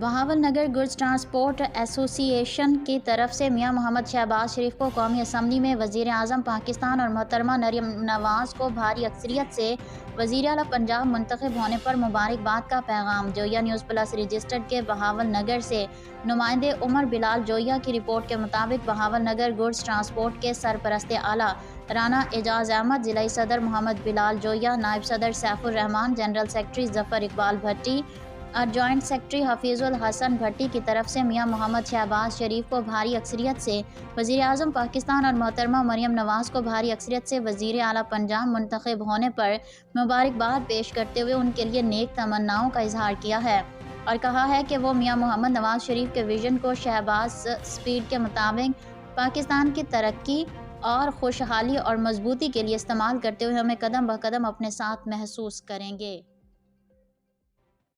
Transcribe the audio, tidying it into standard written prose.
Bahawal Nagar goods transport ایسوسی ایشن کی طرف سے میاں محمد شہباز شریف کو قومی اسمبلی میں وزیر اعظم پاکستان اور محترمہ مریم نواز کو بھاری اکثریت سے وزیر اعلیٰ پنجاب منتخب ہونے پر مبارکباد کا پیغام۔ جویا نیوز پلس رجسٹرڈ کے بہاول نگر سے نمائندے عمر بلال جویا کی رپورٹ کے مطابق بہاول نگر گڈز ٹرانسپورٹ کے سرپرست اعلیٰ رانا اعجاز احمد، ضلعی صدر محمد بلال جویا، نائب صدر سیف الرحمان، جنرل سیکرٹری ظفر اقبال بھٹی اور جوائنٹ سیکرٹری حفیظ الحسن بھٹی کی طرف سے میاں محمد شہباز شریف کو بھاری اکثریت سے وزیر اعظم پاکستان اور محترمہ مریم نواز کو بھاری اکثریت سے وزیر اعلیٰ پنجاب منتخب ہونے پر مبارکباد پیش کرتے ہوئے ان کے لیے نیک تمناؤں کا اظہار کیا ہے اور کہا ہے کہ وہ میاں محمد نواز شریف کے ویژن کو شہباز اسپیڈ کے مطابق پاکستان کی ترقی اور خوشحالی اور مضبوطی کے لیے استعمال کرتے ہوئے ہمیں قدم بہ قدم اپنے ساتھ محسوس کریں گے۔